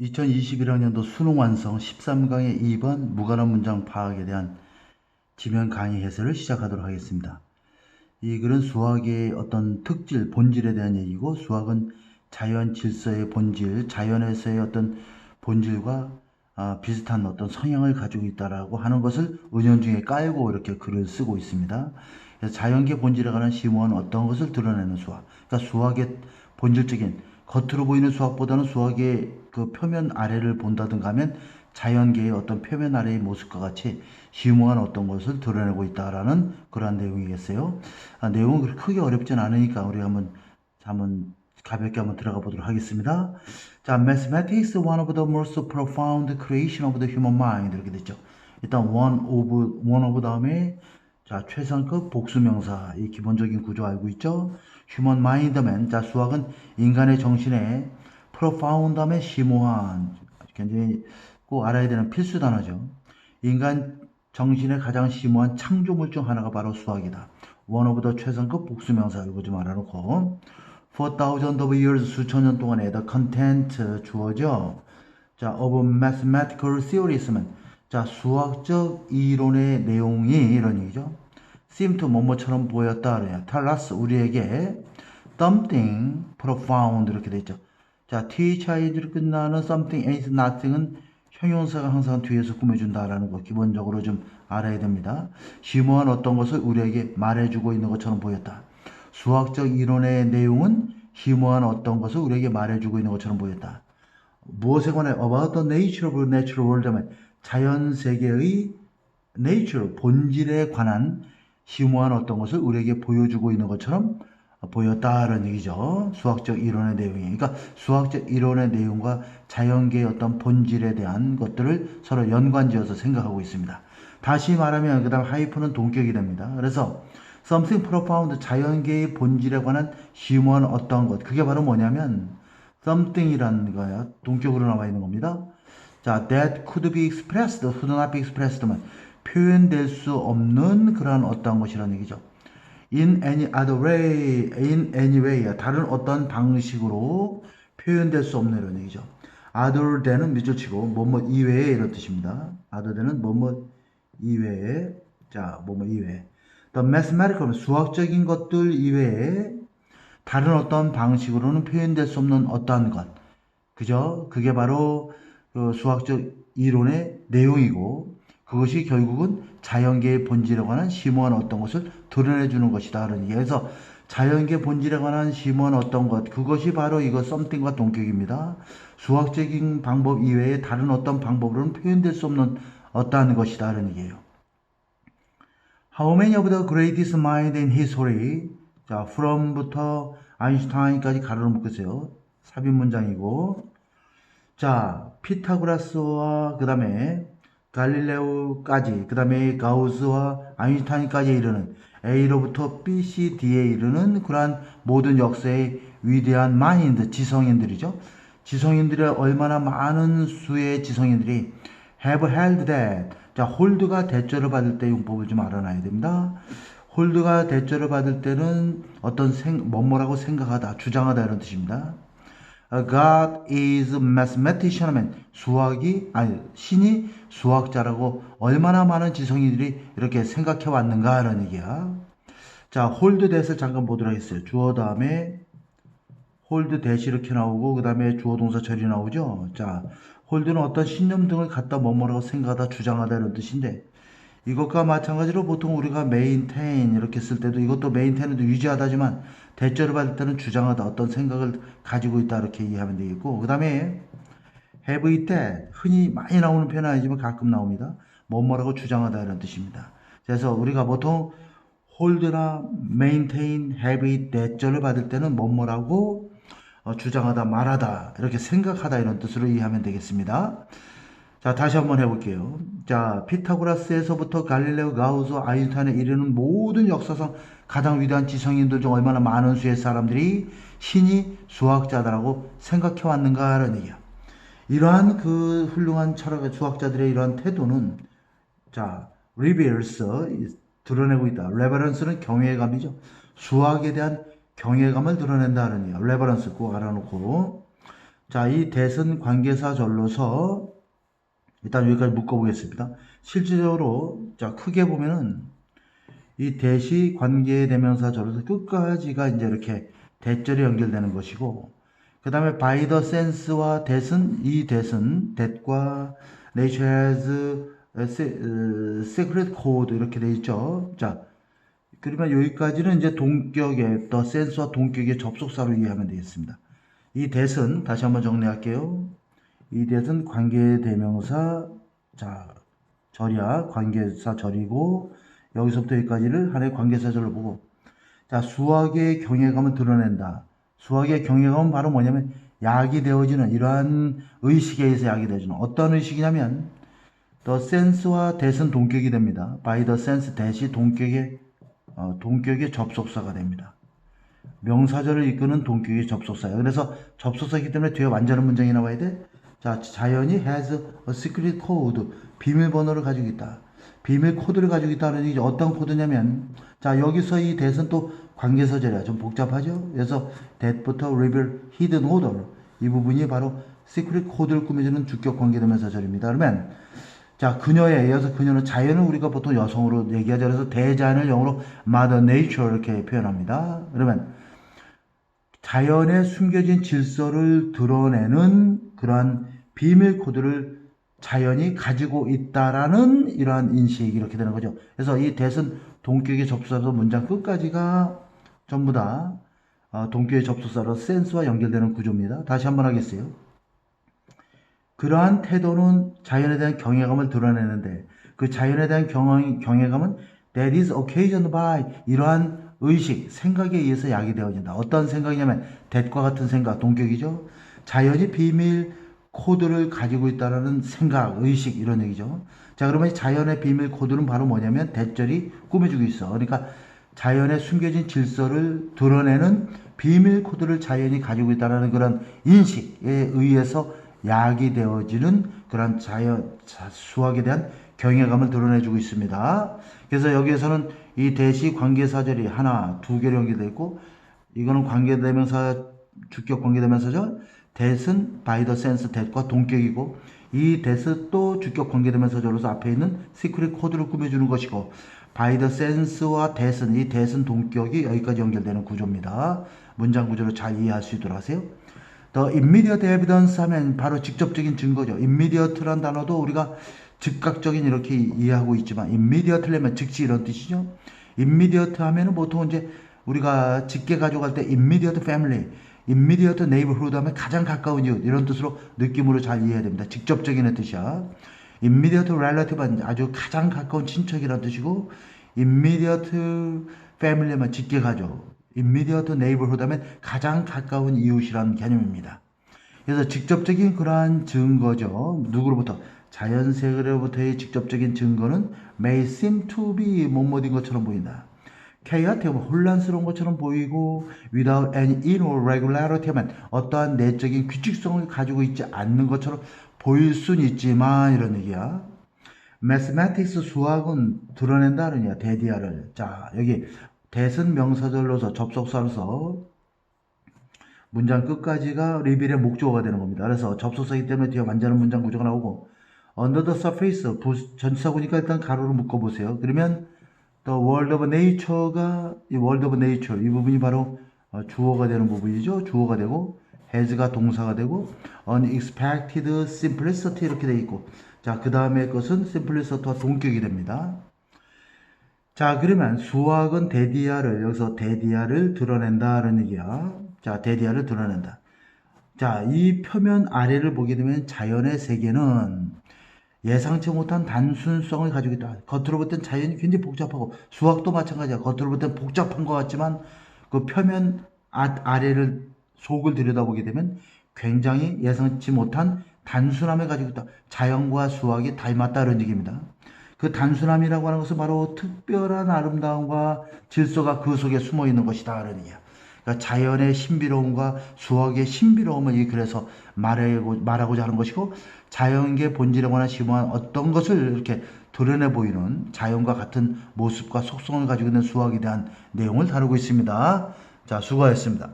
2021학년도 수능 완성 13강의 2번 무관한 문장 파악에 대한 지면 강의 해설을 시작하도록 하겠습니다. 이 글은 수학의 어떤 특질, 본질에 대한 얘기고, 수학은 자연 질서의 본질, 자연에서의 어떤 본질과 비슷한 어떤 성향을 가지고 있다라고 하는 것을 은연중에 깔고 이렇게 글을 쓰고 있습니다. 그래서 자연계 본질에 관한 심오한 어떤 것을 드러내는 수학. 그러니까 수학의 본질적인 겉으로 보이는 수학보다는 수학의 그 표면 아래를 본다든가 하면 자연계의 어떤 표면 아래의 모습과 같이 심오한 어떤 것을 드러내고 있다라는 그러한 내용이겠어요. 내용은 그렇게 크게 어렵진 않으니까 우리 한번 가볍게 한번 들어가 보도록 하겠습니다. 자, Mathematics is one of the most profound creation of the human mind 이렇게 됐죠. 일단 one of 다음에 자, 최상급 복수명사 이 기본적인 구조 알고 있죠. Human mind만 자, 수학은 인간의 정신에 profound 다음에 심오한 굉장히 꼭 알아야 되는 필수 단어죠. 인간 정신의 가장 심오한 창조물 중 하나가 바로 수학이다. One of the 최상급 복수명사 이거 좀 알아놓고 For thousands of years 수천 년 동안에 the content 주어져 자 of mathematical theories 자 수학적 이론의 내용이 이런 얘기죠. seem to 뭐뭐처럼 보였다 그래요. tell us 우리에게 something profound 이렇게 돼 있죠. 자 th이로 끝나는 something and nothing은 형용사가 항상 뒤에서 꾸며준다라는 거 기본적으로 좀 알아야 됩니다. 심오한 어떤 것을 우리에게 말해주고 있는 것처럼 보였다. 수학적 이론의 내용은 심오한 어떤 것을 우리에게 말해주고 있는 것처럼 보였다. 무엇에 관해 about the nature of natural world 하면 자연 세계의 nature 본질에 관한 심오한 어떤 것을 우리에게 보여주고 있는 것처럼 보였다라는 얘기죠. 수학적 이론의 내용이. 그러니까 수학적 이론의 내용과 자연계의 어떤 본질에 대한 것들을 서로 연관지어서 생각하고 있습니다. 다시 말하면 그 다음 하이프는 동격이 됩니다. 그래서 something profound 자연계의 본질에 관한 심오한 어떤 것 그게 바로 뭐냐면 something이라는 거야. 동격으로 나와 있는 겁니다. 자, that could be expressed, could not be expressed만 표현될 수 없는 그러한 어떠한 것이라는 얘기죠. in any other way, in any way, 다른 어떤 방식으로 표현될 수 없는 이런 얘기죠. other than은 밑줄 치고 뭐뭐 이외에 이런 뜻입니다. other than은 뭐뭐 이외에, 자, 뭐뭐 이외에. the mathematical, 수학적인 것들 이외에 다른 어떤 방식으로는 표현될 수 없는 어떠한 것. 그죠? 그게 바로 그 수학적 이론의 내용이고 그것이 결국은 자연계의 본질에 관한 심오한 어떤 것을 드러내주는 것이다. 그래서 자연계 본질에 관한 심오한 어떤 것 그것이 바로 이거 썸띵과 동격입니다. 수학적인 방법 이외에 다른 어떤 방법으로는 표현될 수 없는 어떠한 것이다. 라는 얘기예요. How many of the greatest mind in history 자, from부터 아인슈타인까지 가로로 묶으세요. 삽입 문장이고 자, 피타고라스와 그 다음에 갈릴레오까지 그 다음에 가우스와 아인슈타인까지 이르는 A로부터 B, C, D에 이르는 그러한 모든 역사의 위대한 마인드, 지성인들이죠. 지성인들의 얼마나 많은 수의 지성인들이 have held that 자, 홀드가 대절을 받을 때 용법을 좀 알아놔야 됩니다. 홀드가 대절을 받을 때는 어떤 뭐뭐라고 생각하다, 주장하다 이런 뜻입니다. God is a mathematician 하면 신이 수학자라고 얼마나 많은 지성인들이 이렇게 생각해 왔는가 라는 얘기야. 자, hold that을 잠깐 보도록 하겠어요. 주어 다음에 hold that 이렇게 나오고 그 다음에 주어 동사 절이 나오죠. 자, hold는 어떤 신념 등을 갖다 뭐뭐라고 생각하다 주장하다 이런 뜻인데 이것과 마찬가지로 보통 우리가 maintain 이렇게 쓸 때도 이것도 maintain도 유지하다지만 대절을 받을 때는 주장하다 어떤 생각을 가지고 있다 이렇게 이해하면 되겠고 그 다음에 have it that 흔히 많이 나오는 표현은 아니지만 가끔 나옵니다. 뭐뭐라고 주장하다 이런 뜻입니다. 그래서 우리가 보통 hold나 maintain, have it that절을 받을 때는 뭐뭐라고 주장하다 말하다 이렇게 생각하다 이런 뜻으로 이해하면 되겠습니다. 자, 다시 한번 해볼게요. 자, 피타고라스에서부터 갈릴레오, 가우스, 아인슈타인에 이르는 모든 역사상 가장 위대한 지성인들 중 얼마나 많은 수의 사람들이 신이 수학자다라고 생각해 왔는가 라는 얘기야. 이러한 그 훌륭한 철학의 수학자들의 이러한 태도는 자, reveals 드러내고 있다. reverence는 경외감이죠. 수학에 대한 경외감을 드러낸다는 얘기야. reverence 꼭 알아놓고 자, 이 that은 관계사절로서 일단 여기까지 묶어보겠습니다. 실질적으로 자 크게 보면은 이 that이 관계대명사절로서 끝까지가 이제 이렇게 that절이 연결되는 것이고, 그 다음에 by the sense와 that은 이 that과 nature has secret code 이렇게 돼 있죠. 자, 그러면 여기까지는 이제 동격의 the sense와 동격의 접속사로 이해하면 되겠습니다. 이 that은 다시 한번 정리할게요. 이 that은 관계대명사 자 절이야 관계사 절이고, 여기서부터 여기까지를 하나의 관계사절로 보고, 자 수학의 경외감을 드러낸다. 수학의 경외감은 바로 뭐냐면 약이 되어지는 이러한 의식에 의해서 약이 되어지는 어떤 의식이냐면 the sense와 that은 동격이 됩니다. by the sense that이 동격의 접속사가 됩니다. 명사절을 이끄는 동격의 접속사예요. 그래서 접속사이기 때문에 뒤에 완전한 문장이 나와야 돼. 자, 자연이 has a secret code, 비밀번호를 가지고 있다. 비밀 코드를 가지고 있다는 얘기죠. 어떤 코드냐면, 자, 여기서 이 that은 또 관계사절이야. 좀 복잡하죠? 그래서 that부터 reveal hidden order. 이 부분이 바로 secret 코드를 꾸며주는 주격 관계대명사절입니다. 그러면, 자, 그녀에 이어서 그녀는 자연을 우리가 보통 여성으로 얘기하죠. 그래서 대자연을 영어로 mother nature 이렇게 표현합니다. 그러면, 자연에 숨겨진 질서를 드러내는 그러한 비밀 코드를 자연이 가지고 있다라는 이러한 인식 이렇게 되는 거죠. 그래서 이 that은 동격의 접속사로 문장 끝까지가 전부 다 동격의 접속사로 sense와 연결되는 구조입니다. 다시 한번 하겠어요. 그러한 태도는 자연에 대한 경외감을 드러내는데, 그 자연에 대한 경외감은 that is occasioned by 이러한 의식, 생각에 의해서 야기되어진다. 어떤 생각이냐면 that과 같은 생각, 동격이죠. 자연이 비밀 코드를 가지고 있다는 생각, 의식 이런 얘기죠. 자, 그러면 자연의 비밀 코드는 바로 뭐냐면 that절이 꾸며주고 있어. 그러니까 자연의 숨겨진 질서를 드러내는 비밀 코드를 자연이 가지고 있다는 그런 인식에 의해서 야기되어지는 그런 수학에 대한 경외감을 드러내주고 있습니다. 그래서 여기에서는 이 that이 관계사절이 하나, 두 개로 연결되어 있고, 이거는 관계대명사, 주격 관계대명사절, that은 by the sense that과 동격이고, 이 that은 또 주격 관계대명사절로서 앞에 있는 시크릿 코드를 꾸며주는 것이고, by the sense와 that은 이 that은 동격이 여기까지 연결되는 구조입니다. 문장 구조를 잘 이해할 수 있도록 하세요. The immediate evidence 하면 바로 직접적인 증거죠. immediate란 단어도 우리가 즉각적인 이렇게 이해하고 있지만 immediately 하면 즉시 이런 뜻이죠. immediate 하면은 보통 이제 우리가 직계 가져갈 때 immediate family, immediate neighborhood 하면 가장 가까운 이웃 이런 뜻으로 느낌으로 잘 이해해야 됩니다. 직접적인 뜻이야. immediate relative는 아주 가장 가까운 친척이라는 뜻이고, immediate family만 직계 가족, immediate neighborhood 하면 가장 가까운 이웃이라는 개념입니다. 그래서 직접적인 그러한 증거죠. 누구로부터? 자연세계로부터의 직접적인 증거는 may seem to be 뭐뭐인 것처럼 보인다. chaotic 혼란스러운 것처럼 보이고, without any inner regularity 하면 어떠한 내적인 규칙성을 가지고 있지 않는 것처럼 보일 순 있지만 이런 얘기야. mathematics 수학은 드러낸다는 얘기야. 대디아를. 자, 여기 that은 명사절로서 접속사로서 문장 끝까지가 리빌의 목적어가 되는 겁니다. 그래서 접속사이기 때문에 뒤에 완전한 문장 구조가 나오고, under the surface 전치사구니까 일단 가로로 묶어보세요. 그러면 the world of nature가 이 world of nature 이 부분이 바로 주어가 되는 부분이죠. 주어가 되고 has가 동사가 되고 unexpected simplicity 이렇게 돼 있고, 자, 그 다음에 것은 simplicity와 동격이 됩니다. 자, 그러면 수학은 대디아를 여기서 대디아를 드러낸다는 얘기야. 자, 대디아를 드러낸다. 자, 이 표면 아래를 보게 되면 자연의 세계는 예상치 못한 단순성을 가지고 있다. 겉으로 볼 땐 자연이 굉장히 복잡하고, 수학도 마찬가지야. 겉으로 볼 땐 복잡한 것 같지만 그 표면 아래를 속을 들여다보게 되면 굉장히 예상치 못한 단순함을 가지고 있다. 자연과 수학이 닮았다는 얘기입니다. 그 단순함이라고 하는 것은 바로 특별한 아름다움과 질서가 그 속에 숨어 있는 것이다 라는 얘기야. 그러니까 자연의 신비로움과 수학의 신비로움을 그래서 말하고자 하는 것이고, 자연계 본질에 관한 심오한 어떤 것을 이렇게 드러내 보이는 자연과 같은 모습과 속성을 가지고 있는 수학에 대한 내용을 다루고 있습니다. 자, 수고하셨습니다.